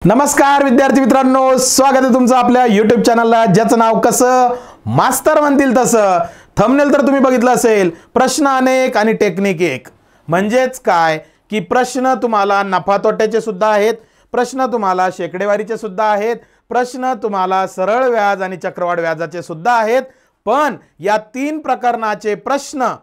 नमस्कार विद्यार्थी मित्रांनो, स्वागत आहे तुमचं आपल्या YouTube चॅनलला, ज्याचं नाव कसं मास्तर म्हणतील तसं. थंबनेल तर तुम्ही बघितलं असेल, प्रश्न अनेक आणि टेक्निक एक. म्हणजेच काय की प्रश्न तुम्हाला नफा तोट्याचे सुद्धा आहेत, प्रश्न तुम्हाला शेकडेवारीचे सुद्धा आहेत, प्रश्न तुम्हाला सरळ व्याज आणि चक्रवाढ व्याजाचे सुद्धा आहेत. पण या तीन प्रकरणाचे प्रश्न,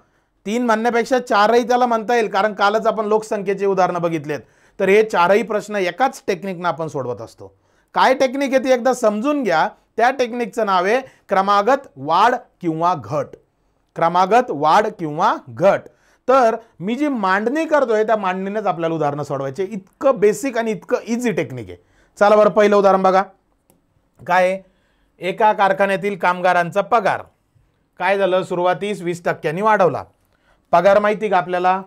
तीन म्हणण्यापेक्षा चारही त्याला म्हणता येईल, कारण कालच आपण लोकसंख्येचे उदाहरण बघितलेत. तर हे चारही प्रश्न एकाच टेक्निकने आपण सोडवत असतो. काय टेक्निक आहे ती एकदा समजून घ्या. त्या टेक्निकचं नाव आहे क्रमागत वाढ किंवा घट. क्रमागत वाढ किंवा घट. तर मी जी मांडणी करतोय त्या मांडणीनेच आपल्याला उदाहरणं सोडवायचे. इतकं बेसिक आणि इतकं इझी टेक्निक आहे. चला बरं, पहिलं उदाहरण बघा. काय? एका कारखान्यातील कामगारांचा पगार काय झालं, सुरुवातीस 20% वाढवला. पगार माहिती का आपल्याला?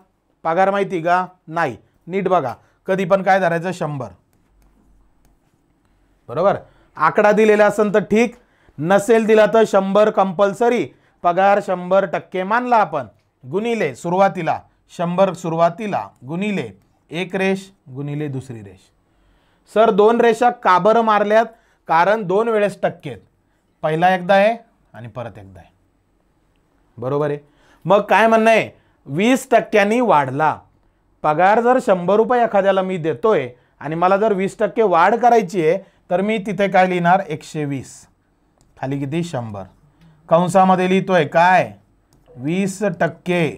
पगार माहिती का? नाही. नीट बघा, कधी पण काय धरायचं 100. बरोबर. आकडा दिलेला असेल तर ठीक, नसेल दिला तर 100 कंपल्सरी. पगार 100% मानला आपण, गुणिले सुरुवातीला 100 सुरुवातीला, गुणिले एक रेष गुणिले दुसरी रेष. सर दोन रेषा का बरं मारल्यात? कारण दोन वेळेस टक्के आहेत. पहिला एकदा आहे आणि परत एकदा आहे. बरोबर आहे. मग काय म्हणणं आहे, 20% वाढला. पगार जर 100 रुपये एखाद्याला मी देतोय आणि मला जर 20% वाढ करायची आहे, तर मी तिथे काय लिहिणार? 120. खाली किती? 100. कंसामध्ये लिहितोय काय? 20%.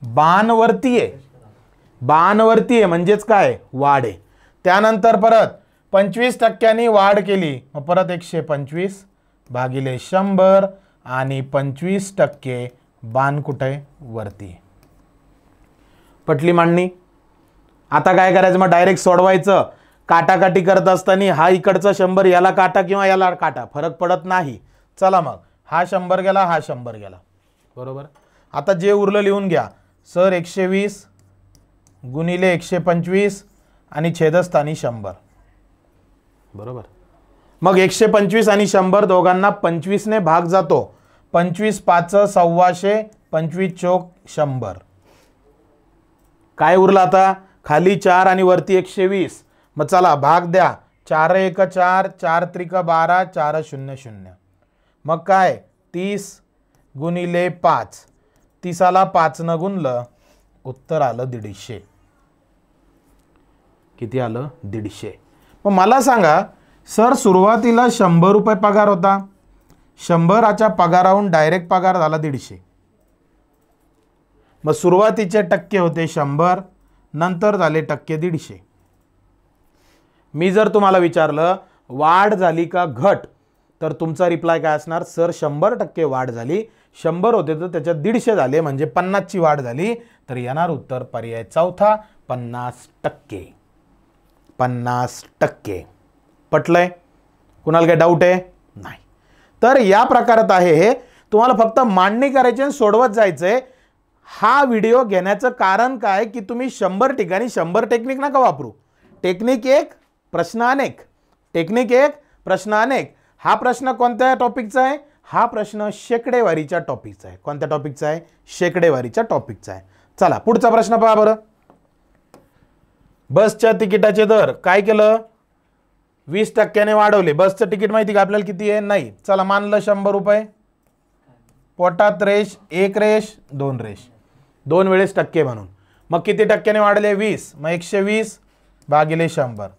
बाणवरती आहे, बाणवरती आहे म्हणजेच काय? वाढ आहे. त्यानंतर परत 25% वाढ केली, मग परत 125 भागिले 100 आणि 25% बाण कुठे? वरती. पटली मांडणी? आता काय करायचं, मग डायरेक्ट सोडवायचं. काटाकाटी करत असताना हा इकडचा 100 याला काटा किंवा याला काटा फरक पडत नाही. चला मग, हा 100 गेला, हा 100 गेला. बरोबर. आता जे उरलं लिहून घ्या. सर 120 गुणिले 125 आणि छेदस्थानी 100. बरोबर. मग 125 आणि 100 दोघांना 25 ने भाग जातो. 25 5 125, 25 चौक 100. काय उरलं आता? खाली 4 आणि वरती 120. मग चला भाग द्या. 4 1 4, 4 त्रिक 12, 4 0 0. मग काय? 30 गुणिले 5. 30ला 5 न गुणलं, उत्तर आलं 150. किती आलं? 150. मग मला सांगा सर, सुरुवातीला 100 रुपये पगार होता, 100च्या पगाराहून डायरेक्ट पगार झाला 150. मग सुरुवातीचे टक्के होते 100, नंतर झाले टक्के 150. मी जर तुम्हाला विचारलं वाढ झाली का घट, तर तुमचा रिप्लाय काय असणार? सर 100% वाढ झाली. 100 होते तर त्याच्यात 150 झाले, म्हणजे 50ची वाढ झाली. तर येणार उत्तर पर्याय चौथा, 50%. 50%. पटलंय? कुणाला काही डाऊट आहे? नाही. तर या प्रकारात आहे हे. तुम्हाला फक्त मांडणी करायची आणि सोडवत जायचंय. हा व्हिडिओ घेण्याचं कारण काय की तुम्ही 100 ठिकाणी 100 टेक्निक नका वापरू. टेक्निक एक, प्रश्न अनेक. टेक्निक एक, प्रश्न अनेक. हा प्रश्न कोणत्या टॉपिकचा आहे? हा प्रश्न शेकडेवारीच्या टॉपिकचा आहे. कोणत्या टॉपिकचा आहे? शेकडेवारीच्या टॉपिकचा आहे. चला पुढचा प्रश्न पहा बरं. बसच्या तिकिटाचे दर काय केलं? 20% वाढवले. बसचं तिकीट माहिती का आपल्याला किती आहे? नाही. चला मानलं 100 रुपये. पोटात रेष, एक रेष, दोन रेष, दोन वेळेस टक्के म्हणून. मग किती टक्क्याने वाढले? 20. मग 120 भागिले 100.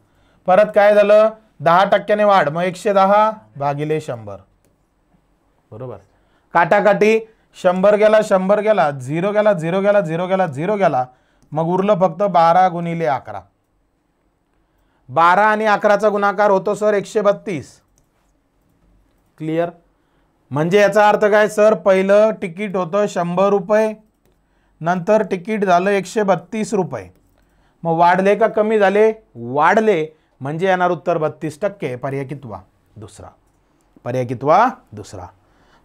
परत काय झालं? 10% वाढ, मग 110 भागिले 100. बरोबर. काटाकाटी 100 गेला, 100 गेला, 0 गेला, 0 गेला, 0 गेला, 0 गेला. मग उरलं फक्त 12 गुणिले 11. 12 आणि 11चा गुणाकार होतो सर 132. क्लिअर? म्हणजे याचा अर्थ काय सर? पहिलं तिकीट होतं 100 रुपये, नंतर तिकीट झालं 132 रुपये. मग वाढले का कमी झाले? वाढले. म्हणजे येणार उत्तर 32%. पर्याय कितवा? दुसरा. पर्याय कितवा? दुसरा.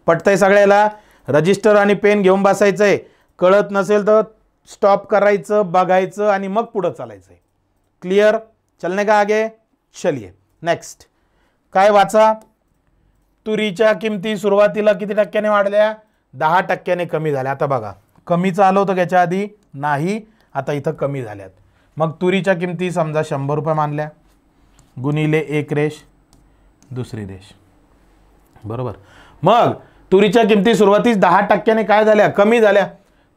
पटतंय सगळ्याला? रजिस्टर आणि पेन घेऊन बसायचंय. कळत नसेल तर स्टॉप करायचं, बघायचं आणि मग पुढं चालायचंय. क्लिअर? चलने का आगे? चलिए नेक्स्ट. काय वाचा? तुरीच्या किमती सुरुवातीला किती टक्क्याने वाढल्या? 10% कमी झाल्या. आता बघा, कमीच आलं होतं याच्या आधी? नाही. आता इथं कमी झाल्यात. मग तुरीच्या किमती समजा 100 रुपये मानल्या. गुणिले एक रेष दुसरी रेष, बरोबर. मग तुरीच्या किमती सुरुवातीस 10% काय झाल्या, कमी झाल्या.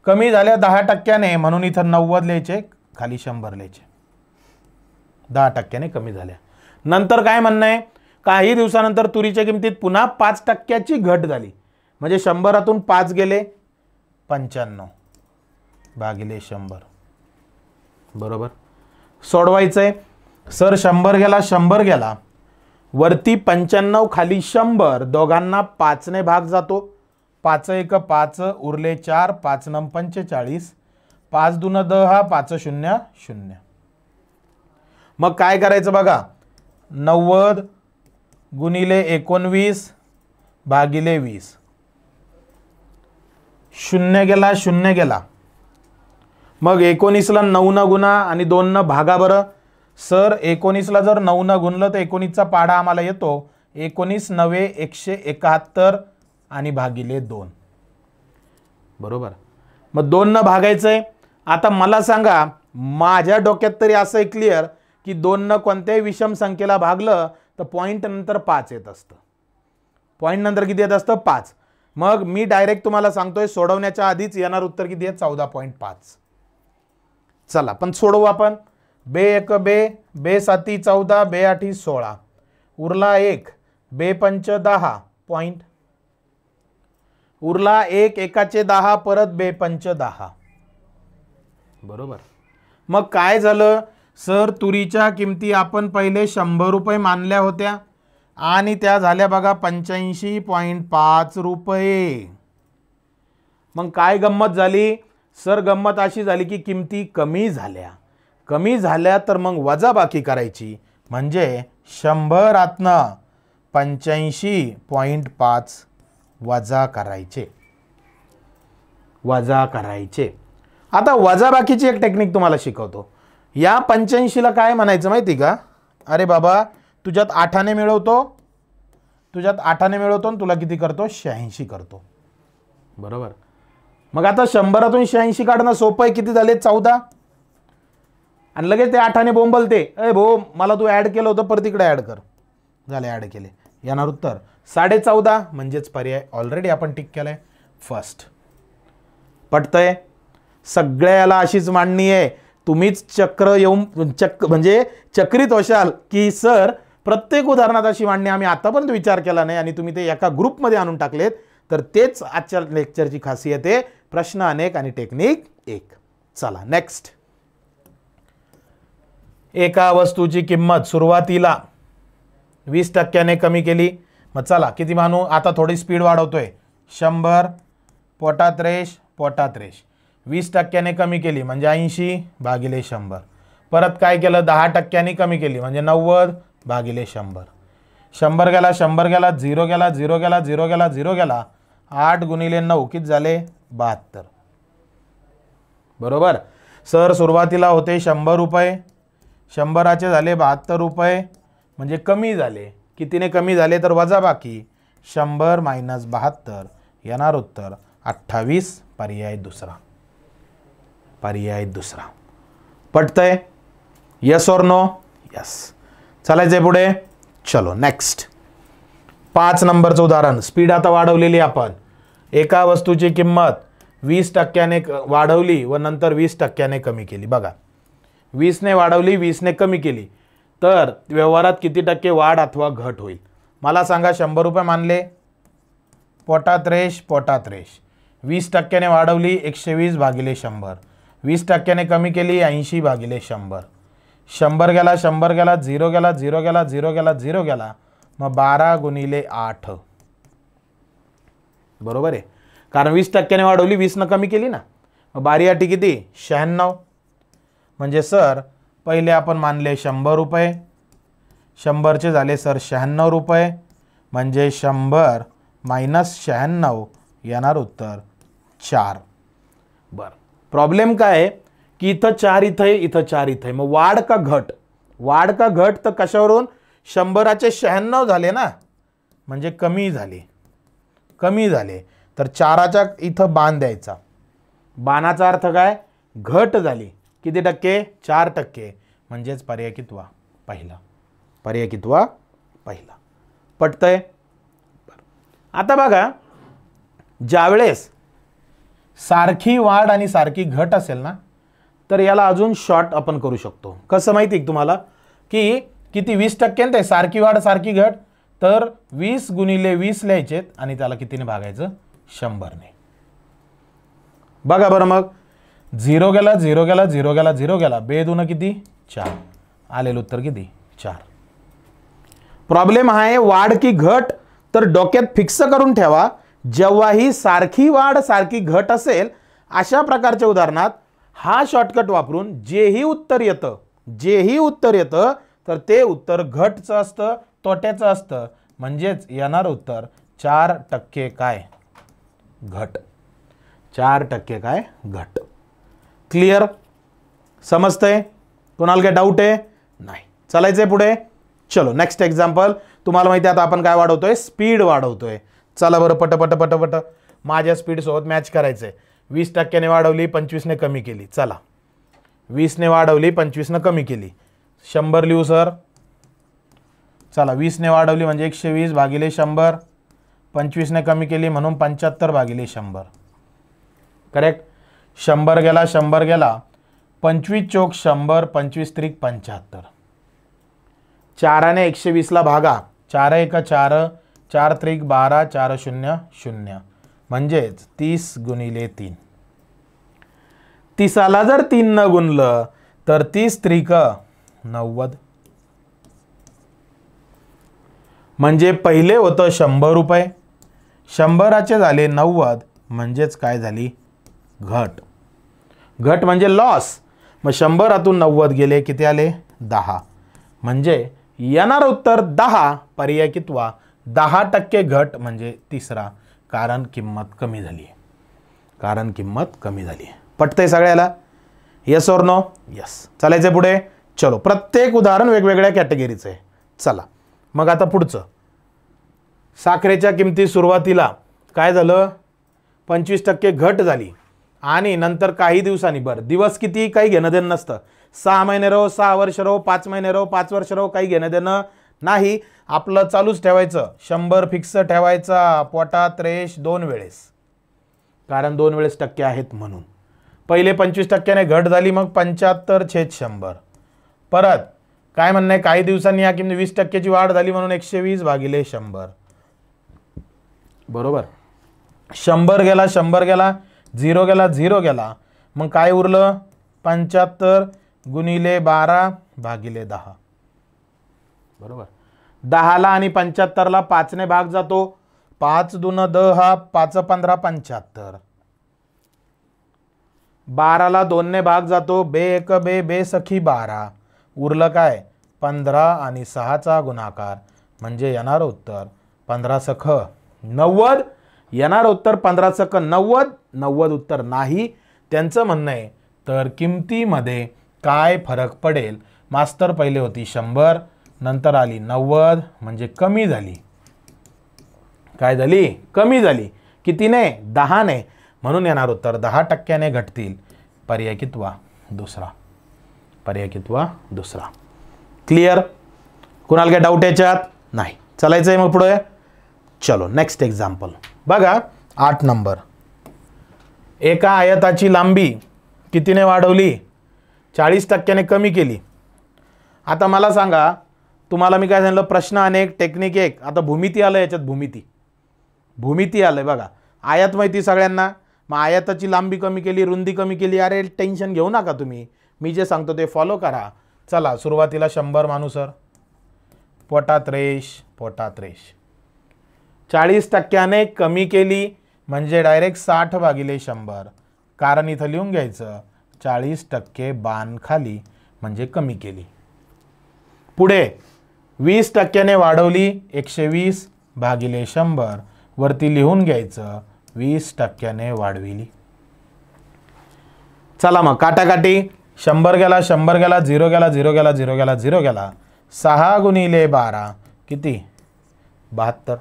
कमी झाल्या 10%, म्हणून इथं 90 लिहायचे, खाली 100 लिहायचे. 10% कमी झाल्या. नंतर काय म्हणणं आहे, काही दिवसानंतर तुरीच्या किमतीत पुन्हा 5% घट झाली. म्हणजे 100तून 5 गेले 95 भागिले 100, बरोबर. सोडवायचंय. सर 100 गेला 100 गेला, वरती 95 खाली 100, दोघांना 5 ने भाग जातो. 5 1 5 उरले 4, 5 9 45, 5 2 10, 5 0 0. मग काय करायचं बघा, 90 गुणिले 19 भागिले 20. 0 गेला 0 गेला. मग 19ला 9 न गुणा आणि 2 न भागा बरं. सर 19ला जर 9 न गुणलं तर 19चा पाढा आम्हाला येतो 19 9 171 आणि भागिले 2, बरोबर. मग 2 न भागायचंय. आता मला सांगा, माझ्या डोक्यात तरी असं आहे क्लिअर की 2 न कोणत्याही विषम संख्येला भागलं तर पॉईंट नंतर 5 येत असतं. पॉईंट नंतर किती येत असतं, 5. मग मी डायरेक्ट तुम्हाला सांगतोय, सोडवण्याच्या आधीच येणार उत्तर किती आहे, 14.5. चला पण सोडवू आपण. बे 1 बे, बे 7 14, बे 8 16, उरला 1, बे 5 10 पॉइंट, उरला 1 एकाचे 10 परत बे 5 10, बरोबर. मग काय झालं, सर तुरीच्या किमती आपण पहिले 100 रुपये मानल्या होत्या आणि त्या झाल्या बघा 85.5 रुपये. मग काय गंमत झाली, सर गंमत अशी झाली की किमती कमी झाल्या. कमी झाल्या तर मग वजाबाकी करायची, म्हणजे 100तनं 85.5 वजा करायचे. वजा करायचे. आता वजाबाकीची एक टेक्निक तुम्हाला शिकवतो. या 85ला काय म्हणायचं माहिती का, अरे बाबा तुझ्यात 8ने मिळवतो, तुझ्यात 8ने मिळवतो आणि तुला किती करतो, 86 करतो, बरोबर. मग आता 100तून 86 काढणं सोपं आहे. किती झाले, 14. आणि लगेच ते 8ने बोंबलते, अरे भाऊ मला तू ॲड केलं होतं, परत इकडे ॲड कर. झाले, ॲड केले. येणार उत्तर 14.5, म्हणजेच पर्याय ऑलरेडी आपण टिक केलाय फर्स्ट. पटतंय. सगळ्याला अशीच मांडणी आहे. तुम्हीच चक्र येऊन म्हणजे चक्रित होशाल की सर प्रत्येक उदाहरणात अशी मांडणी आम्ही आतापर्यंत विचार केला नाही आणि तुम्ही ते एका ग्रुपमध्ये आणून टाकलेत. तर तेच आजच्या लेक्चरची खासियत आहे. प्रश्न अनेक आणि टेक्निक एक. चला नेक्स्ट. एका वस्तूची किंमत सुरुवातीला 20% कमी केली. मग चला किती मानू, आता थोडी स्पीड वाढवतोय. 100 पोटात रेष पोटात रेष. 20% कमी केली म्हणजे 80 भागिले 100. परत काय केलं, 10% कमी केली म्हणजे 90 भागिले 100. 100 गेला 100 गेला, 0 गेला 0 गेला 0 गेला 0 गेला. 8 गुणिले 9 किती झाले, 72, बरोबर. सर सुरुवातीला होते 100 रुपये, 100चे झाले 72 रुपये, म्हणजे कमी झाले. कितीने कमी झाले तर वजाबाकी. 100 - 72 येणार उत्तर 28. पर्याय दुसरा. पर्याय दुसरा. पटतंय. यस और नो, यस. चालायचंय पुढे. चलो नेक्स्ट. 5 नंबरचं उदाहरण. स्पीड आता वाढवलेली आपण. एका वस्तूची किंमत 20%ने वाढवली व नंतर 20%ने कमी केली. बघा 20ने वाढवली 20ने कमी केली तर व्यवहारात किती टक्के वाढ अथवा घट होईल. मला सांगा. 100 रुपये मानले, पोटात रेष पोटात रेष. 20%ने वाढवली 120 भागिले 100. 20%ने कमी केली 80 भागिले 100. 100 गेला 100 गेला 0 गेला 0 गेला 0 गेला 0 गेला. मग 12 गुणिले 8, बरोबर आहे. कारण 20%ने वाढवली 20 कमी केली ना. मग 12 8 किती, 96. म्हणजे सर पहिले आपण मानले 100 रुपये, 100चे झाले सर 96 रुपये, म्हणजे 100 - 96 येणार उत्तर 4. बरं. प्रॉब्लेम काय आहे की इथं 4 इथं आहे, इथं 4 इथं आहे. मग वाढ का घट, वाढ का घट, तर कशावरून, 100चे 96 झाले ना, म्हणजे कमी झाले. कमी झाले तर 4च्या इथं बाण द्यायचा. बाणाचा अर्थ काय, घट झाली. किती टक्के, 4%, म्हणजेच पर्याय कितवा, पहिला. पर्याय कितवा पहिला. पटतंय. आता बघा, ज्यावेळेस सारखी वाढ आणि सारखी घट असेल ना, तर याला अजून शॉर्ट आपण करू शकतो. कसं माहिती आहे तुम्हाला, की किती 20% आहे सारखी वाढ सारखी घट, तर 20 गुणिले 20 लिहायचे आणि त्याला कितीने भागायचं, 100ने. बघा बरं, मग 0 गेला 0 गेला 0 गेला 0 गेला, बेदून किती 4, आलेलं उत्तर किती 4. प्रॉब्लेम आहे वाढ की घट, तर डोक्यात फिक्स करून ठेवा, जेव्हाही सारखी वाढ सारखी घट असेल अशा प्रकारच्या उदाहरणात हा शॉर्टकट वापरून जेही उत्तर येतं तर ते उत्तर घटचं असतं, तोट्याचं असतं. म्हणजेच येणार उत्तर 4% काय, घट. 4% काय, घट. क्लिअर, समजतंय? कोणाला काय डाऊट आहे? नाही. चालायचंय पुढे. चलो नेक्स्ट एक्झाम्पल. तुम्हाला माहिती आहे आता आपण काय वाढवतोय, स्पीड वाढवतोय. चला बरं, पट माझ्या स्पीड सोबत मॅच करायचंय. 20%ने वाढवली, 25ने कमी केली. चला, 20ने वाढवली, 25ने कमी केली, 100 लिहू सर. चला, 20ने वाढवली म्हणजे 120 भागिले 100, 25ने कमी केली म्हणून 75 भागिले 100. करेक्ट. 100 गेला 100 गेला, 25 चोक 100, 25 त्रिक 75. 4ने 120ला भागा, 4 1 4, 4 त्रिक 12, 4 0 0, म्हणजेच 30 गुणिले 3. 30ला जर 3 न गुणलं तर 30 त्रिक 90. म्हणजे पहिले होतं 100 रुपये, 100चे झाले 90, म्हणजेच काय झाली, घट. घट म्हणजे लॉस. मग 100तून 90 गेले, किती आले, 10. म्हणजे येणार उत्तर 10, पर्याय कितवा, 10% घट म्हणजे तिसरा, कारण किंमत कमी झाली आहे. कारण किंमत कमी झाली आहे. पटतंय सगळ्याला? येस और नो? यस. चालायचं पुढे. चलो, प्रत्येक उदाहरण वेगवेगळ्या कॅटेगरीचं आहे. चला मग आता पुढचं. साखरेच्या किमती सुरुवातीला काय झालं, 25% घट झाली आणि नंतर काही दिवसांनी, बरं दिवस किती काही घेणं देणं नसतं, 6 महिने राहो, 6 वर्ष राहो, 5 महिने राहो, 5 वर्ष राहो, काही घेणं देणं नाही. आपलं चालूच ठेवायचं. 100 फिक्स ठेवायचा, पोटात रेष 2 वेळेस, कारण 2 वेळेस टक्के आहेत म्हणून. पहिले 25%ने घट झाली, मग 75/100. परत काय म्हणणं आहे, काही दिवसांनी या किमती 20%ची वाढ झाली म्हणून 120 भागिले 100. बरोबर. 100 गेला 100 गेला, 0 गेला 0 गेला, मग काय उरलं, 75 गुणिले 12 भागिले 10. बरोबर. 10ला आणि 75ला 5ने भाग जातो, 5 दून 10, 5 15 75. 12ला 2ने भाग जातो, बे 1 बे बे सखी 12, उरलं काय, 15 आणि 6चा गुणाकार, म्हणजे येणार उत्तर 15 सख 90. येणार उत्तर 15 सख 90. 90 उत्तर नाही. त्यांचं म्हणणं आहे तर किमतीमध्ये काय फरक पडेल. मास्तर पहिले होती 100, नंतर आली 90, म्हणजे कमी झाली. काय झाली, कमी झाली. कितीने, 10ने, म्हणून येणार उत्तर 10%ने घटतील. पर्याय कितवा, दुसरा. पर्याय कितवा, दुसरा. क्लिअर? कुणाला काय डाऊट याच्यात? नाही. चालायचंय मग पुढे. चलो नेक्स्ट एक्झाम्पल बघा. 8 नंबर. एका आयताची लांबी कितीने वाढवली, 40%ने कमी केली. आता मला सांगा, तुम्हाला मी काय सांगितलं, प्रश्न अनेक, टेक्निक एक. आता भूमिती आलं याच्यात, भूमिती आलंय बघा. आयत माहिती सगळ्यांना, मग आयताची लांबी कमी केली, रुंदी कमी केली. अरे टेन्शन घेऊ नका तुम्ही, मी जे सांगतो ते फॉलो करा. चला सुरुवातीला 100 मानू सर. पोटात रेष, पोटात रेष. 40%ने कमी केली म्हणजे डायरेक्ट 60 भागिले 100, कारण इथं लिहून घ्यायचं 40% बाण खाली म्हणजे कमी केली. पुढे 20%ने वाढवली, 120 भागिले 100, वरती लिहून घ्यायचं 20%ने वाढविली. चला मग काटाकाटी. 100 गेला 100 गेला, 0 गेला 0 गेला 0 गेला 0 गेला, 6 गुणिले 12 किती, 72.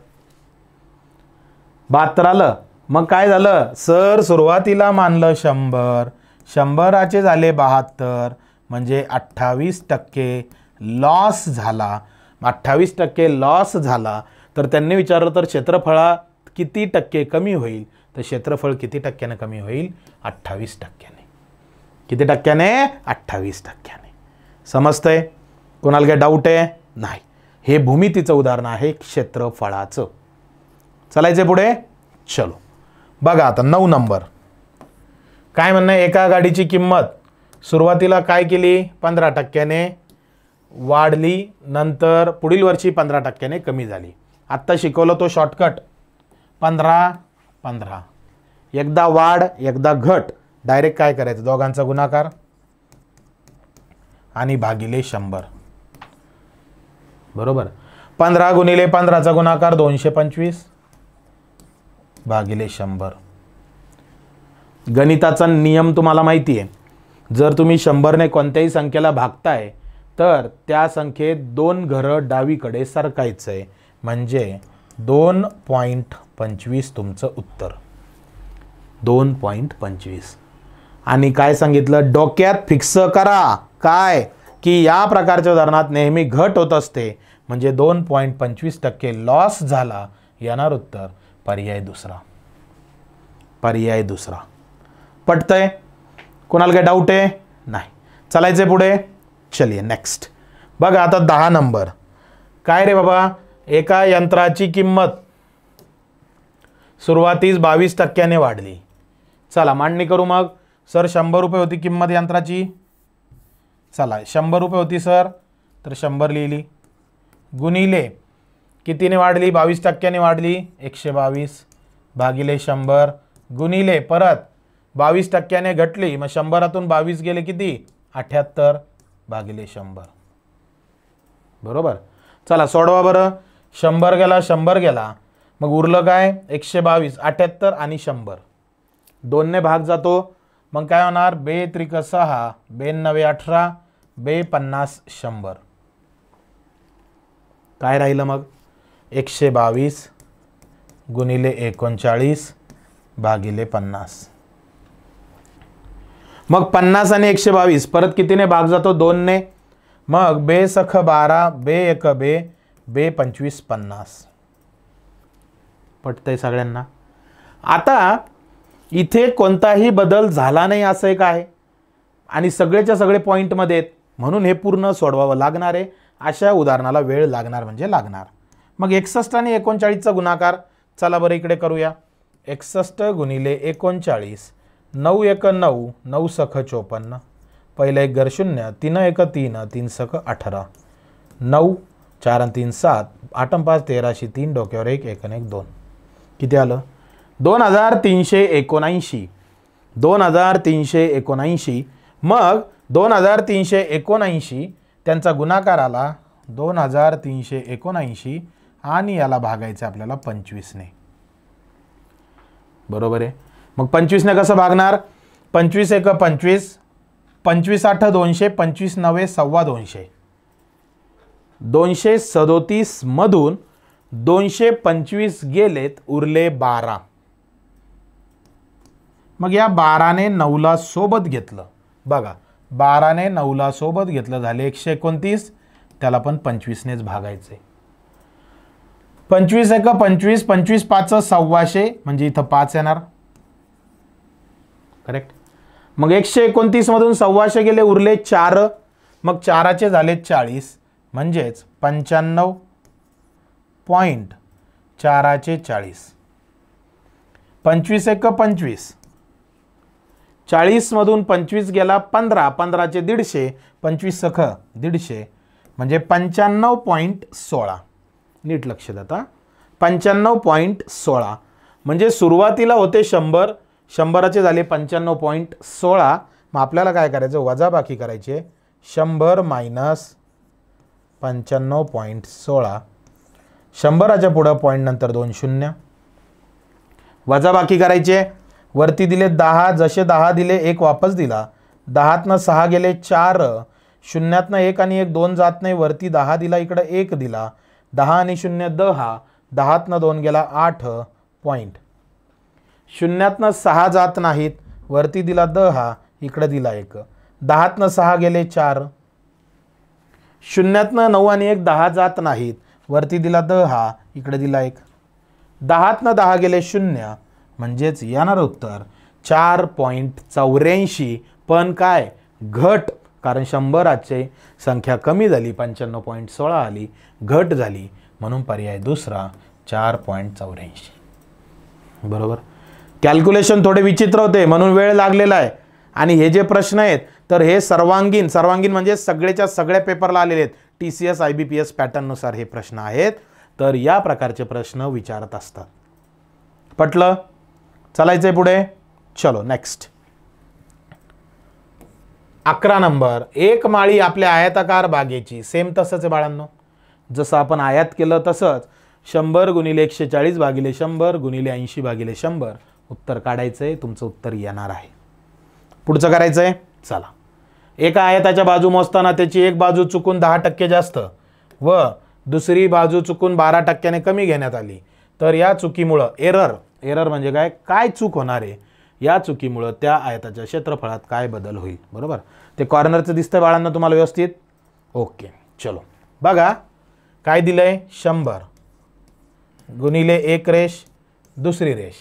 72 आलं. मग काय झालं सर, सुरुवातीला मानलं 100, 100चे झाले 72, म्हणजे 28% लॉस झाला. 28% लॉस झाला तर त्यांनी विचारलं तर क्षेत्रफळात किती टक्के कमी होईल, तर क्षेत्रफळ किती टक्क्याने कमी होईल, 28%. किती टक्क्याने, 28%. समजतंय? कोणाला काय डाऊट आहे? नाही. हे भूमितीचं उदाहरण आहे क्षेत्रफळाचं. चलायचे पुढे, चलो बघा आता 9 नंबर काय म्हणणं आहे, एका गाडीची किंमत सुरुवातीला काय केली, 15%ने वाढली, नंतर पुढील वर्षी 15%ने कमी झाली. आत्ता शिकवलं तो शॉर्टकट 15-15, एकदा वाढ एकदा घट, डायरेक्ट काय करायचं, दोघांचा गुणाकार आणि भागिले 100. बरोबर. 15 गुणिले 15चा गुणाकार 225 भागिले 100. गणिताचा नियम तुम्हाला माहिती आहे, जर तुम्ही 100ने कोणत्याही संख्येला भागताय तर त्या संख्येत 2 घरं डावीकडे सरकायचं आहे, म्हणजे 2.25 तुमचं उत्तर. 2.25. आणि काय सांगितलं, डोक्यात फिक्स करा काय, की या प्रकारच्या उदाहरणात नेहमी घट होत असते, म्हणजे 2.25% लॉस झाला. येणार उत्तर पर्याय दुसरा. पर्याय दुसरा. पटतंय? कोणाला काय डाऊट आहे? नाही. चलायचे पुढे. चलिए नेक्स्ट. बघा आता 10 नंबर काय रे बाबा, एका यंत्राची किंमत सुरुवातीस 22%ने वाढली. चला मांडणी करू मग. सर 100 रुपये होती किंमत यंत्राची. चला 100 रुपये होती सर, तर 100 लिहिली, गुणिले कितीने वाढली, 22%ने वाढली, 122 भागिले 100, गुणिले परत 22%ने घटली, मग 100तून 22 गेले किती, 78 भागिले 100. बरोबर. चला सोडवा बरं. 100 गेला 100 गेला, मग उरलं काय, 122, 78 आणि 100. 2ने भाग जातो, मग काय होणार, 2 त्रिक 6, 2 9 18, 2 50 100. काय राहिलं मग, 122 गुणिले 39 भागिले 50. मग 50 आणि 122 परत कितीने भाग जातो, 2ने, मग 2 सख 12, 2 1 2, 2 25 50. पटतंय सगळ्यांना? आता इथे कोणताही बदल झाला नाही असं एक आहे आणि सगळेच्या सगळे पॉईंटमध्ये आहेत, म्हणून हे पूर्ण सोडवावं लागणार आहे. अशा उदाहरणाला वेळ लागणार म्हणजे लागणार. मग 61 आणि 39चा गुणाकार, चला बरं इकडे करूया. 61 गुणिले 39, 9 1 9, 9 सख 54, पहिलं एक घर 0, 3 1 3, 3 सख 18, 9 4 आणि 3 7, 8 आणि 5 13, 3 डोक्यावर 1, 1 आणि 1 2. किती आलं, 2379. 2379. मग 2379 त्यांचा गुणाकार आला 2379 आणि याला भागायचं आपल्याला 25ने. बरोबर आहे. मग 25ने कसं भागणार, 25 1 25, 25 8 200, 25 9 250. 237 मधून 225 गेलेत, उरले 12. मग या 12ने 9ला सोबत घेतलं. बघा 12ने 9ला सोबत घेतलं, झाले 129. त्याला पण 25नेच भागायचे. 25 1 25, 25 5 126, म्हणजे इथं 5 येणार. करेक्ट. मग 129 मधून 126 गेले, उरले 4. मग 4चे झाले 40, म्हणजेच 95.440. 25 1 25, 40 मधून 25 गेला 15, 15चे 150, 25 सख 150, म्हणजे 95.16. नीट लक्ष द्या. 95.16 म्हणजे सुरुवातीला होते 100, 100चे झाले 95.16. मग आपल्याला काय करायचं, वजाबाकी करायचे. 100 मायनस 95.16, 100च्या पुढं पॉईंट नंतर 2 0, वजाबाकी करायचे. वरती दिले 10, जसे 10 दिले 1 वापस दिला, 10तनं 6 गेले 4, 0तनं 1 आणि 1 2 जात नाही, वरती 10 दिला, इकडे 1 दिला, 10 आणि 0 10, 10तनं 2 गेला 8 पॉईंट, 0तनं 6 जात नाहीत, वरती दिला 10, इकडे दिला 1, 10तनं 6 गेले 4, शून्यातनं 9 आणि 1 10 जात नाहीत. वरती दिला 10, इकडे दिला 1. 10तनं 10 गेले 0, म्हणजेच येणार उत्तर 4.84. पण काय घट, कारण 100ची संख्या कमी झाली, 95.16 आली, घट झाली, म्हणून पर्याय दुसरा 4.84. बरोबर. कॅल्क्युलेशन थोडे विचित्र होते म्हणून वेळ लागलेला आहे. आणि हे जे प्रश्न आहेत तर हे सर्वांगीण म्हणजे सगळेच्या सगळ्या पेपरला आलेले आहेत. TCS IBPS पॅटर्ननुसार हे प्रश्न आहेत. तर या प्रकारचे प्रश्न विचारत असतात. पटलं? चालायचंय पुढे. चलो नेक्स्ट. 11 नंबर. एक माळी आपल्या आयताकार बागेची. सेम तसंच आहे बाळांनो, जसं आपण आयात केलं तसंच 100 गुणिले 140 भागिले 100 गुणिले 80 भागिले 100 उत्तर काढायचंय. तुमचं उत्तर येणार आहे. पुढचं करायचंय. चला. एका आयताच्या बाजू मोजताना त्याची एक बाजू चुकून 10% जास्त व दुसरी बाजू चुकून 12% कमी घेण्यात आली, तर या चुकीमुळं एरर म्हणजे काय चूक होणार आहे, या चुकीमुळं त्या आयताच्या क्षेत्रफळात काय बदल होईल. बरोबर. ते कॉर्नरचं दिसतंय बाळांना तुम्हाला व्यवस्थित. ओके. चलो बघा काय दिलंय. 100 गुणिले एक रेष दुसरी रेष.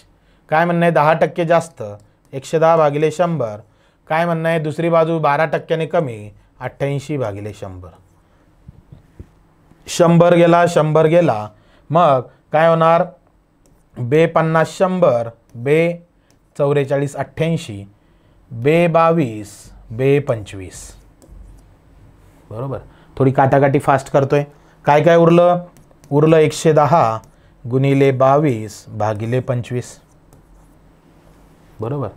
काय म्हणणं आहे 10% जास्त 110 भागिले 100. काय म्हणणं आहे दुसरी बाजू 12% कमी 88 भागिले 100. 100 गेला 100 गेला. मग काय होणार. बे 50 100, बे 44 88, बे 22, बे 25. बरोबर. थोडी काटाकाटी फास्ट करतोय. काय उरलं 110 गुणिले 22 भागिले 25. बरोबर.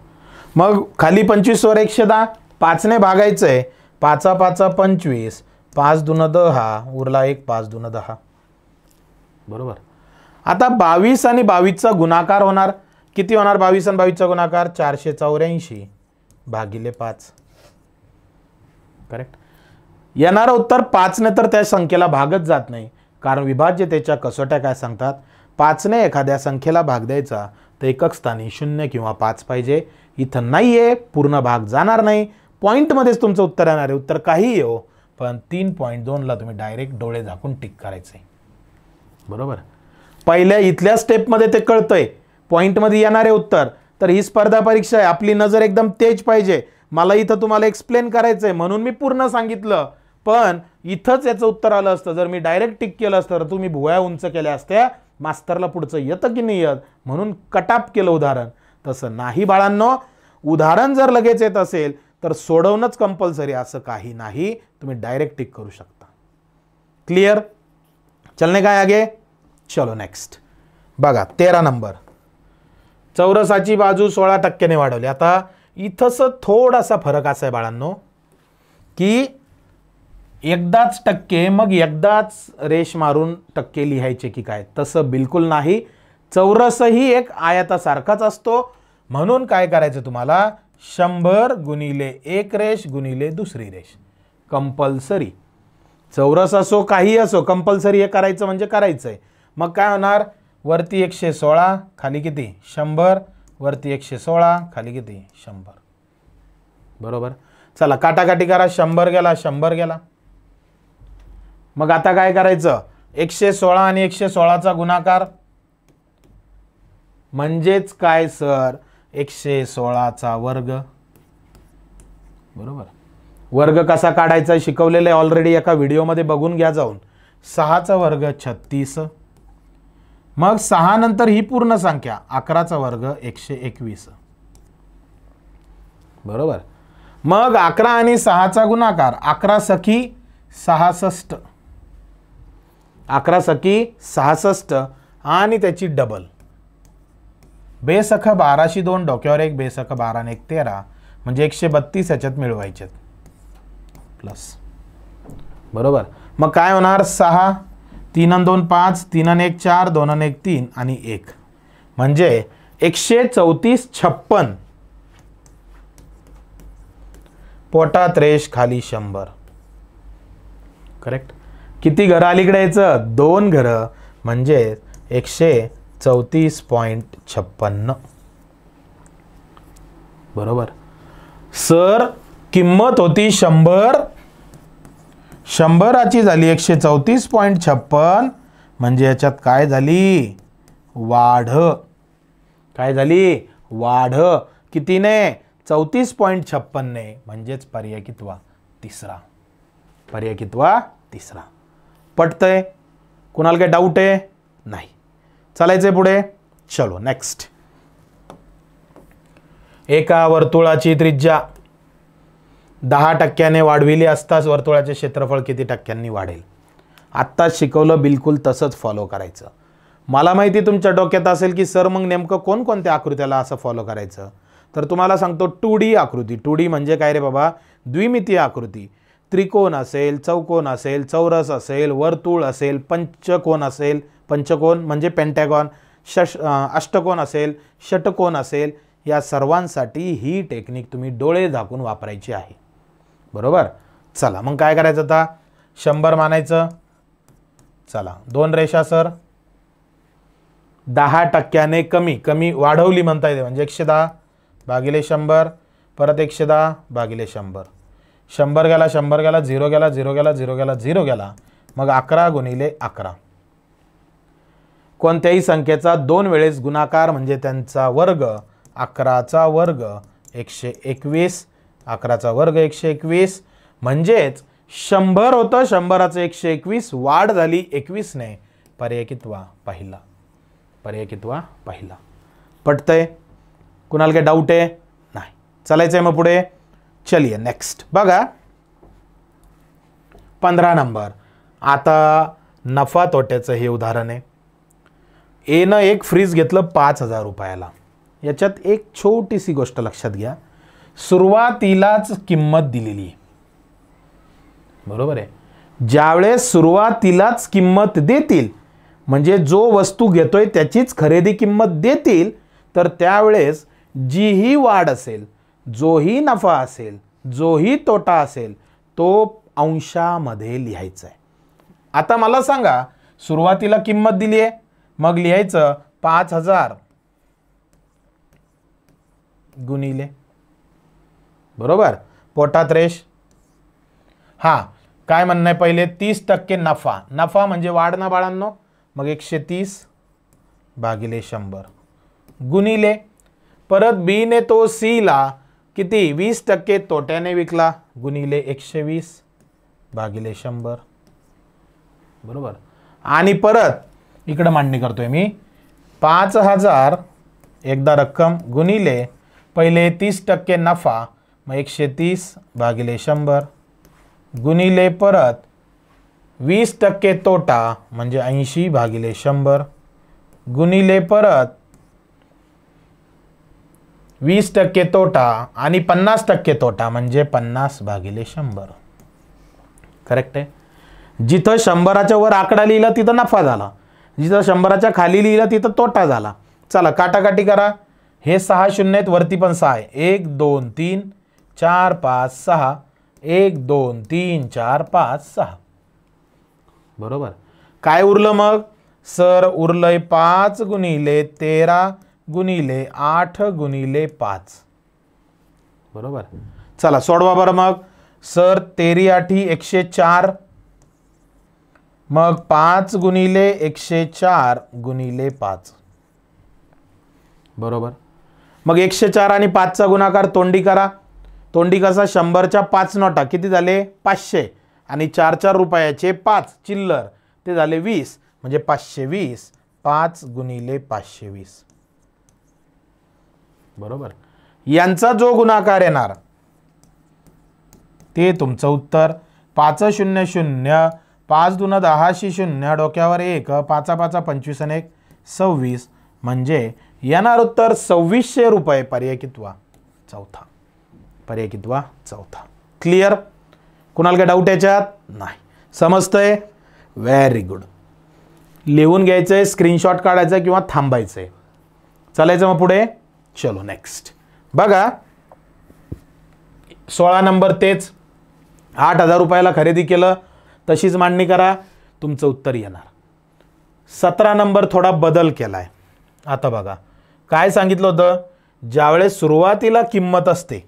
मग खाली 25 वर 110 5ने भागायचंय. 5 5 25, 5 दून 10, उरला 1 5 दून 10. बरोबर. आता 22 आणि 22चा गुणाकार होणार. किती होणार 22 आणि 22चा गुणाकार 484 भागिले 5. करेक्ट. येणारं उत्तर 5 ने तर त्या संख्येला भागच जात नाही, कारण विभाज्यतेच्या कसोट्या काय सांगतात. 5 ने एखाद्या संख्येला भाग द्यायचा तर एकक स्थानी 0 किंवा 5 पाहिजे. इथं नाहीये, पूर्ण भाग जाणार नाही. पॉईंटमध्येच तुमचं उत्तर येणार आहे. उत्तर काही येऊ, पण 3.2ला तुम्ही डायरेक्ट डोळे झाकून टिक करायचंय. बरोबर. पहिल्या इथल्या स्टेपमध्ये ते कळतंय पॉईंटमध्ये येणारे उत्तर. तर ही स्पर्धा परीक्षा आहे, आपली नजर एकदम तेज पाहिजे. मला इथं तुम्हाला एक्सप्लेन करायचंय म्हणून मी पूर्ण सांगितलं, पण इथंच याचं उत्तर आलं असतं. जर मी डायरेक्ट टिक केलं असतं तर तुम्ही भुवया उंच केल्या असत्या, मास्तरला पुढचं येतं की नाही येत म्हणून कटाप केलं उदाहरण. तसं नाही बाळांनो. उदाहरण जर लगेच येत असेल तर सोडवणंच कंपल्सरी असं काही नाही. तुम्ही डायरेक्ट टिक करू शकता. क्लियर. चलने काय आगे. चलो नेक्स्ट. बघा 13 नंबर. चौरसाची बाजू 16% वाढवली. आता इथंच थोडासा फरक असा आहे बाळांनो, की एकदाच टक्के मग एकदाच रेष मारून टक्के लिहायचे की काय, तसं बिलकुल नाही. चौरसही एक आयतासारखाच असतो. म्हणून काय करायचं तुम्हाला 100 गुणिले एक रेष गुणिले दुसरी रेष कंपल्सरी. चौरस असो काही असो कंपल्सरी हे करायचं म्हणजे करायचंय. मग काय होणार वरती 116 खाली किती 100, वरती 116 खाली किती 100. बरोबर. चला काटाकाटी करा. 100 गेला 100 गेला. मग आता काय करायचं 116 आणि 116चा गुणाकार म्हणजेच काय सर 116चा वर्ग. बरोबर. वर्ग कसा काढायचा शिकवलेलं आहे ऑलरेडी, एका व्हिडिओमध्ये बघून घ्या जाऊन. 6चा वर्ग 36. मग 6 नंतर ही पूर्ण संख्या 11चा वर्ग 121. बरोबर. मग 11 आणि 6चा गुणाकार 11 सखी 66. 11 सखी 66 आणि त्याची डबल. बेसख 12शी 2 डोक्यावर 1, बेसख 12 ने 1 13 म्हणजे 132 याच्यात मिळवायचे प्लस. बरोबर. मग काय होणार 6 3 आणि 2 5, 3 आणि 1 4, 2 आणि 1 3 आणि 1 म्हणजे 134 56. पोटात रेष खाली 100. करेक्ट. किती घरं अलीकडे यायचं 2 घरं म्हणजे 134.56. बरोबर. सर किंमत होती 100, 100ची झाली 134.56, म्हणजे याच्यात काय झाली, वाढ. काय झाली, वाढ. कितीने, 34.56 ने, म्हणजेच पर्याय कितवा, तिसरा. पर्याय कितवा, तिसरा. पटतंय? कुणाला काही डाऊट आहे? नाही. चालायचंय पुढे. चलो नेक्स्ट. एका वर्तुळाची त्रिज्या 10% वाढविली असताच वर्तुळाचे क्षेत्रफळ किती टक्क्यांनी वाढेल? आत्ताच शिकवलं, बिलकुल तसंच फॉलो करायचं. मला माहिती तुमच्या डोक्यात असेल की सर मग नेमकं कोणकोणत्या आकृत्याला असं फॉलो करायचं. तर तुम्हाला सांगतो 2D आकृती. 2D म्हणजे काय रे बाबा, द्विमितीय आकृती. त्रिकोण असेल, चौकोन असेल, चौरस असेल, वर्तुळ असेल, पंचकोन असेल, पंचकोन म्हणजे पेंटॅगॉन, अष्टकोन असेल, षटकोन असेल, या सर्वांसाठी ही टेक्निक तुम्ही डोळे झाकून वापरायची आहे. बरोबर. चला मग काय करायचं आता, 100 मानायचं. चला 2 रेषा सर, 10% कमी कमी वाढवली म्हणता येते, म्हणजे 110 भागिले 100, परत 110 भागिले 100. 100 गेला, 100 गेला, 0 गेला, 0 गेला, 0 गेला, 0 गेला, मग 11 गुणिले 11. कोणत्याही संख्येचा 2 वेळेस गुणाकार म्हणजे त्यांचा वर्ग. 11चा वर्ग 121, 11चा वर्ग 121, म्हणजेच 100 होतं, 100चं 121 वाढ झाली 21 ने. पर्याय कितवा, पहिला. पर्याय कितवा, पहिला. पटतंय? कुणाला काही डाऊट आहे? नाही. चालायचंय मग पुढे. चलिए नेक्स्ट बघा 15 नंबर. आता नफा तोट्याचं हे उदाहरण आहे. ए न एक फ्रीज घेतलं 5,000 रुपयाला. याच्यात एक छोटीशी गोष्ट लक्षात घ्या, सुरुवातीलाच किंमत दिलेली आहे. बरोबर आहे. ज्यावेळेस सुरुवातीलाच किंमत देतील, म्हणजे जो वस्तू घेतोय त्याचीच खरेदी किंमत देतील, तर त्यावेळेस जीही वाढ असेल, जोही नफा असेल, जोही तोटा असेल, तो अंशामध्ये लिहायचा आहे. आता मला सांगा, सुरुवातीला किंमत दिली आहे, मग लिहायचं 5,000 गुणिले, बरोबर, पोटात रेष. हा काय म्हणणं आहे, पहिले 30% नफा. नफा म्हणजे वाढ ना बाळांनो, मग 130 भागिले 100 गुणिले, परत बी ने तो सी ला किती 20% तोट्याने विकला, गुणिले 120 भागिले 100. बरोबर. आणि परत इकडे मांडणी करतोय मी, 5,000 एकदा रक्कम गुणिले पहिले 30% नफा, मग 130 भागिले 100 गुणिले परत 20% तोटा म्हणजे 80 भागिले 100 गुणिले परत 20% तोटा आणि 50% तोटा म्हणजे 50 भागिले 100. करेक्ट आहे. जिथं 100च्या वर आकडा लिहिला तिथं नफा झाला, जिथं 100च्या खाली लिहिला तिथं तोटा झाला. चला काटाकाटी करा. हे 6 शून्य आहेत, वरती पण 6 आहे. 1 2 3 4 5 6, 1 2 3 4 5 6. बरोबर. काय उरलं मग सर, उरलंय 5 गुणिले 13 गुणिले 8 गुणिले 5. बरोबर. चला सोडवा बरं मग. सर 13 8 104, मग 5 गुणिले 104 गुणिले 5. बरोबर. मग 104 आणि 5चा गुणाकार तोंडी करा. तोंडी कसा, 100च्या 5 नोटा किती झाले 500, आणि 4 रुपयाचे 5 चिल्लर ते झाले 20, म्हणजे 520. 5 गुणिले 520. बरोबर. यांचा जो गुणाकार येणार ते तुमचं उत्तर. 5 0 0, 5 दून 10 0, डोक्यावर 1, 5 5 25 आणि 1 26, म्हणजे येणार उत्तर 2600 रुपये. पर्याय कितवा, चौथा. पर्याय कितवा, चौथा. क्लिअर? कुणाला काय डाऊट याच्यात? नाही. समजतंय? Very good. लिहून घ्यायचंय, स्क्रीनशॉट काढायचा किंवा थांबायचंय. चालायचं मग पुढे. चलो नेक्स्ट बघा 16 नंबर. तेच 8,000 रुपयाला खरेदी केलं, तशीच मांडणी करा, तुमचं उत्तर येणार. 17 नंबर थोडा बदल केलाय. आता बघा काय सांगितलं होतं, ज्यावेळेस सुरुवातीला किंमत असते,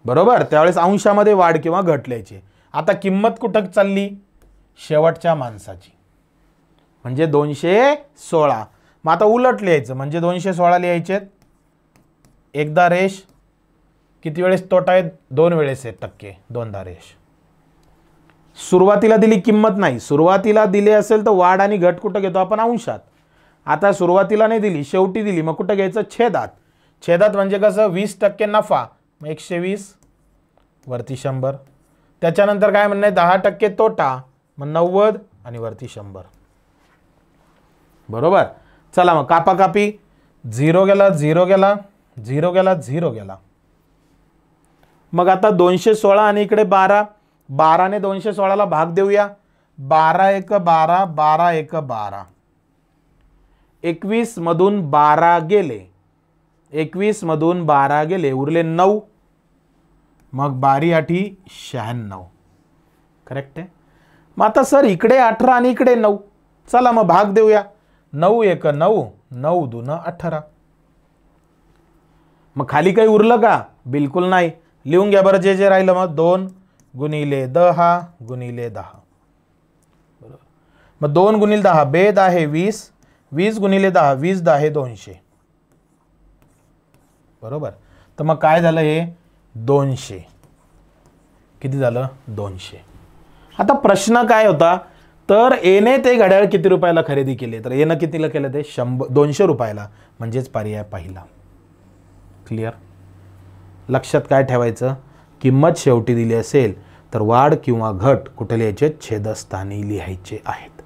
बरोबर, त्यावेळेस अंशामध्ये वाढ किंवा घट लिहायची. आता किंमत कुठं चालली? शेवटच्या माणसाची, म्हणजे 216. मग आता उलट लिहायचं, म्हणजे 216 लिहायचे. एकदा रेष, किती वेळेस तोटा आहे? 2 वेळेस आहे टक्के, 2दा रेष. सुरुवातीला दिली किंमत नाही, सुरुवातीला दिले असेल तर वाढ आणि घट कुठं घेतो आपण? अंशात. आता सुरुवातीला नाही दिली, शेवटी दिली, मग कुठं घ्यायचं? छेदात. छेदात म्हणजे कसं? 20% नफा, मग 120 वरती 100. त्याच्यानंतर काय म्हणणं आहे? 10% तोटा, मग 90 आणि वरती 100. बरोबर. चला मग कापाकापी. 0 गेला, 0 गेला, 0 गेला, 0 गेला. मग आता 216 आणि इकडे 12. 12ने 216ला भाग देऊया. 12 1 12, 12 1 12. 21 मधून 12 गेले, 21 मधून 12 गेले, उरले 9. मग 12 8 96. करेक्ट आहे. मग आता सर इकडे 18 आणि इकडे 9. चला मग भाग देऊया. 9 1 9, 9 2 18. मग खाली काही उरलं का? बिलकुल नाही. लिहून घ्या बरं जे जे राहिलं. मग 2 गुणिले 10 गुणिले 10. बरोबर. मग 2 गुणिले 10 बेद आहे 20, 20 गुणिले 10 20 10 200. बरोबर. तर मग काय झालं? हे 200. किती झालं? 200. आता प्रश्न काय होता? तर एने ते घड्याळ किती रुपयाला खरेदी केले? तर एनं कितीला केलं? ते 200 रुपयाला, म्हणजेच पर्याय पहिला. क्लिअर. लक्षात काय ठेवायचं? किंमत शेवटी दिली असेल तर वाढ किंवा घट कुठे लिहायचे? छेदस्थानी लिहायचे आहेत.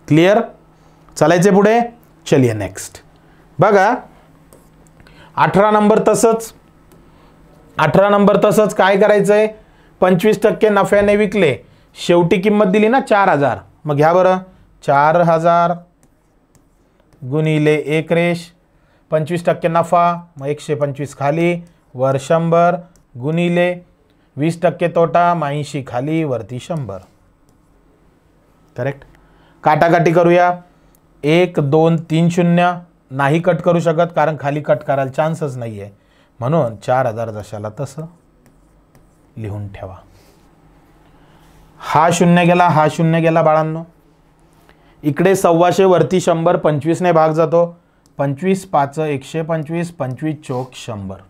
क्लिअर. चालायचे पुढे. चलिए नेक्स्ट. बघा 18 नंबर तसंच. 18 नंबर तसंच काय करायचंय? 25% नफ्याने विकले, शेवटी किंमत दिली ना 4000. मग घ्या बरं. 4000 गुणिले 1 रेष, 25% नफा, मग 125 खाली, वर 100 गुणिले 20% तोटा, 80 खाली, वरती 100. करेक्ट. काटाकाटी करूया. 1 2 3 0 नाही कट करू शकत, कारण खाली कट करायला चान्सच नाही आहे. म्हणून 4000 जशाला तसं लिहून ठेवा. हा 0 गेला, हा 0 गेला बाळांनो. इकडे 125 वरती 100, 25 ने भाग जातो. 25 5 125, 25 चौक 100.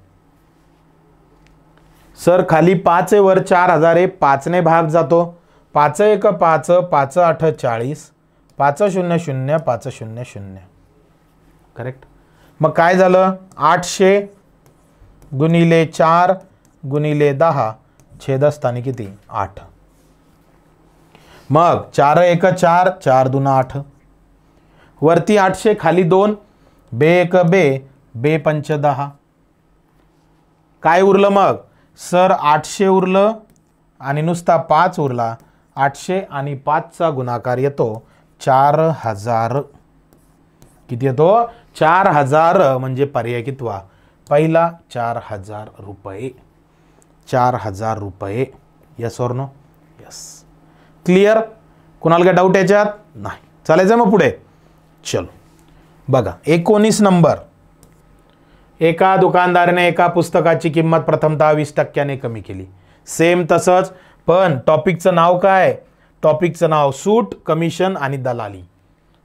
सर खाली 5 वर 4000 आहे, 5 ने भाग जातो. 5 1 5, 5 8 40, 5 0 0, 5 0 0. करेक्ट. मग काय झालं? 800 गुणिले 4 गुणिले 10, छेदस्थानी किती? 8. मग 4 1 4, 4 2 8. वरती 800 खाली 2, बे 1 बे, बे 5 10. काय उरलं मग? सर 800 उरलं आणि नुसता 5 उरला. 800 आणि 5चा गुणाकार येतो 4000. किती येतो? 4000, म्हणजे पर्याय कितवा? पहिला. 4000 रुपये. 4000 रुपये. यस और नो? यस. क्लिअर. कुणाला काय डाऊट याच्यात? नाही. चालायचं मग पुढे. चलो बघा 19 नंबर. एका दुकानदाराने एका पुस्तकाची किंमत प्रथमतः 20% कमी केली. सेम तसंच, पण टॉपिकचं नाव काय? टॉपिकचं नाव सूट, कमिशन आणि दलाली.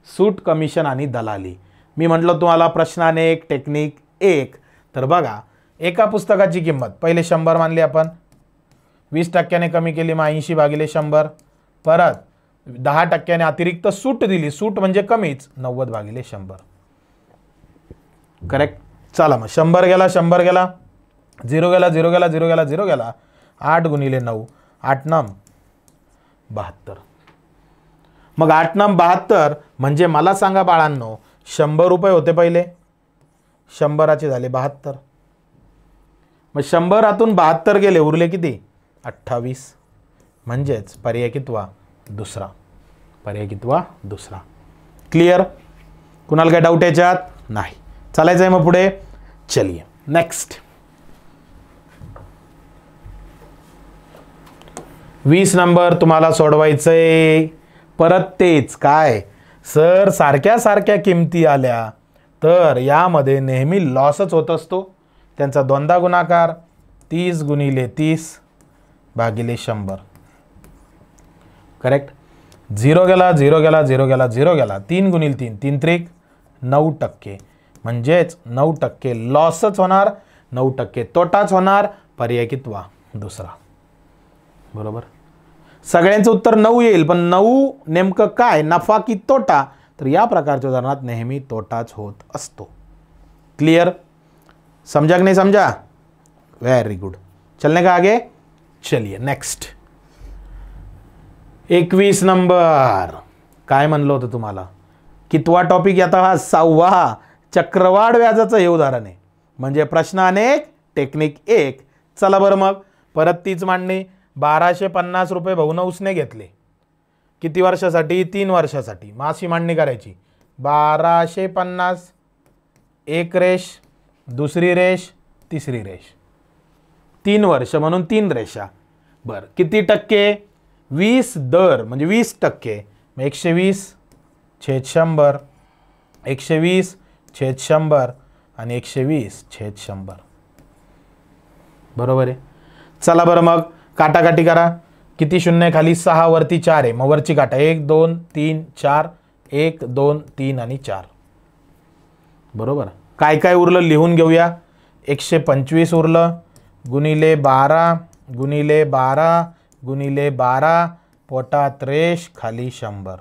सूट, कमिशन आणि दलाली. मी म्हटलं तुम्हाला प्रश्नाने एक, टेक्निक एक. तर बघा एका पुस्तकाची किंमत पहिले 100 मानली आपण, 20% कमी केली, मग 80 भागिले 100. परत 10% अतिरिक्त सूट दिली, सूट म्हणजे कमीच, 90 भागिले 100. करेक्ट. चला मग 100 गेला, 100 गेला, 0 गेला, 0 गेला, 0 गेला, 0 गेला. 8 गुणिले 9, 8 9 72. मग 8 9 72 म्हणजे मला सांगा बाळांनो, 100 रुपये होते पहिले, 100चे झाले 72. मग 100तून 72 गेले, उरले किती? 28. म्हणजेच पर्याय कितवा? दुसरा. पर्याय कितवा? दुसरा. क्लिअर. कुणाला काय डाऊट याच्यात? नाही. चालायचं आहे मग पुढे. चलिए नेक्स्ट. 20 नंबर तुम्हाला सोडवायचंय. परत तेच काय? सर सारख्या सारख्या किमती आल्या तर यामध्ये नेहमी लॉसच होत असतो. त्यांचा दोनदा गुणाकार, 30 गुणिले 30 भागिले 100. करेक्ट. 0 गेला, 0 गेला, 0 गेला, 0 गेला. 3 गुणिले 3, 3 त्रिक 9%. म्हणजेच 9% लॉसच होणार, 9% तोटाच होणार. पर्याय कितवा? दुसरा. बरोबर. सगळ्यांचं उत्तर 9 येईल, पण 9 नेमकं काय, नफा की तोटा? तर या प्रकारच्या उदाहरणात नेहमी तोटाच होत असतो. क्लियर? समझा कि नहीं समझा? Very good. चलने का आगे? चलिए नेक्स्ट. 21 नंबर. काय म्हणलं होतं तुम्हाला? कितवा टॉपिक आता हा? 6वा. चक्रवाढ व्याजाचं हे उदाहरण आहे. म्हणजे प्रश्न अनेक, टेक्निक 1. चला बरं मग परत तीच मांडणी. 1250 रुपये भाऊन उसने घेतले. किती वर्षासाठी? 3 वर्षासाठी. मग अशी मांडणी करायची. 1250, एक रेष, दुसरी रेष, तिसरी रेष. 3 वर्ष म्हणून 3 रेषा. बरं, किती टक्के? 20 दर म्हणजे 20%. मग 120/100, 120/100 आणि 120/100. बरोबर आहे. चला बरं मग काटाकाटी करा. किती शून्य खाली? 6 वरती 4 आहे. मग वरची काटा 1 2 3 4, 1 2 3 आणि 4. बरोबर. काय काय उरलं लिहून घेऊया. 125 उरलं, गुणिले 12 गुणिले 12 गुणिले 12, पोटात रेष, खाली 100.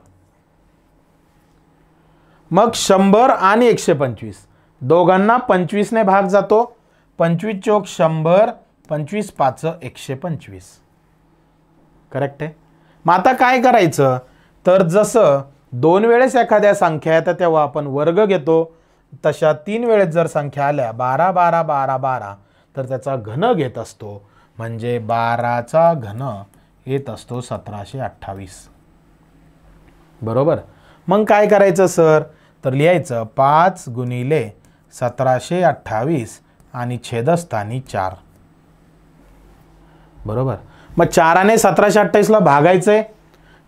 मग 100 आणि 125 दोघांना 25 ने भाग जातो. 25 चोक 100, 25 पाच 125. करेक्ट आहे. मग आता काय करायचं? तर जसं 2 वेळेस एखाद्या संख्या येतात तेव्हा आपण वर्ग घेतो, तशा 3 वेळेस जर संख्या आल्या 12 12 12 12 तर त्याचा घन घेत असतो. म्हणजे 12चा घन येत असतो 1728. बरोबर. मग काय करायचं सर? तर लिहायचं 5 गुणिले 1728 आणि छेदस्थानी 4. बरोबर. मग 4ने 1728ला भागायचंय.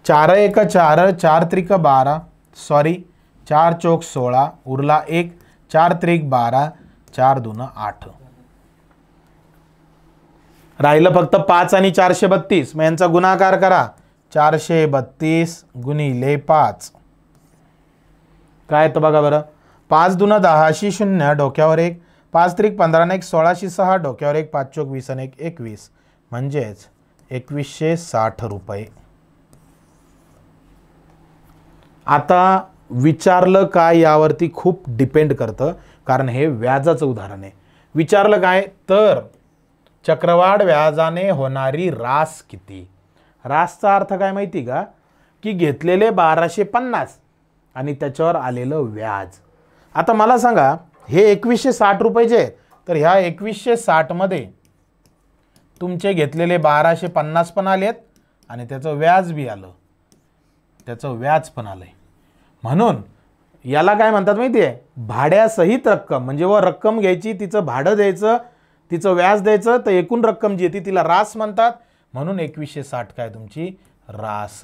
4 1 4, 4 त्रिक 12, सॉरी 4 चोक 16, उरला 1, 4 त्रिक 12, 4 दून 8. राहिलं फक्त 5 आणि 432. मग यांचा गुणाकार करा. 432 गुणिले 5. काय तर बघा बरं. 5 दून 10 0, डोक्यावर 1, 5 त्रिक 15 आणि 1 16 6, डोक्यावर 1, 5 चोक 20 आणि 1 21. म्हणजेच 2160 रुपये. आता विचारलं काय यावरती खूप डिपेंड करतं, कारण हे व्याजाचं उदाहरण आहे. विचारलं काय? तर चक्रवाढ व्याजाने होणारी रास किती? रासचा अर्थ काय माहिती का? की घेतलेले 1250 आणि त्याच्यावर आलेलं व्याज. आता मला सांगा, हे 2160 रुपये आहेत, तर ह्या 2160 मध्ये तुमचे घेतलेले 1250 पण आलेत आणि त्याचं व्याज बी आलं, त्याचं व्याज पण आलंय. म्हणून याला काय म्हणतात माहिती आहे? भाड्यासहित रक्कम. म्हणजे व रक्कम घ्यायची, तिचं भाडं द्यायचं, तिचं व्याज द्यायचं, तर एकूण रक्कम जी येते तिला रास म्हणतात. म्हणून 2160 काय तुमची रास.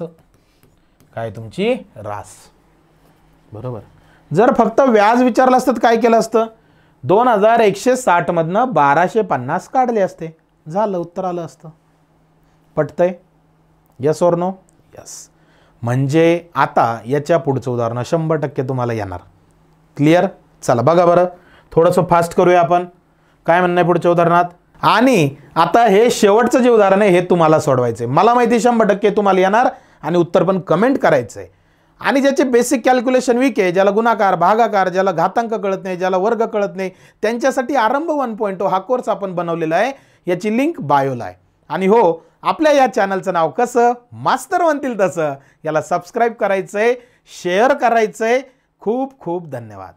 काय तुमची रास. बरोबर. जर फक्त व्याज विचारलं असतं काय केलं असतं? 2160 मधनं 1250 काढले असते, झालं, उत्तर आलं असतं. पटतंय? यस और नो? यस. म्हणजे आता याच्या पुढचं उदाहरण 100% तुम्हाला येणार. क्लिअर? चला बघा बरं, थोडंसं फास्ट करूया आपण. काय म्हणणं आहे पुढच्या उदाहरणात? आणि आता हे शेवटचं जे उदाहरण आहे हे तुम्हाला सोडवायचं आहे. मला माहिती 100% तुम्हाला येणार आणि उत्तर पण कमेंट करायचं आहे. आणि ज्याचे बेसिक कॅल्क्युलेशन वीक आहे, ज्याला गुणाकार भागाकार, ज्याला घातांक कळत नाही, ज्याला वर्ग कळत नाही, त्यांच्यासाठी आरंभ 1.0 हा कोर्स आपण बनवलेला आहे. याची लिंक बायोला आहे. आणि हो, आपल्या या चॅनलचं नाव कसं? मास्तर म्हणतील तसं. याला सबस्क्राईब करायचंय, शेअर करायचंय. खूप खूप धन्यवाद.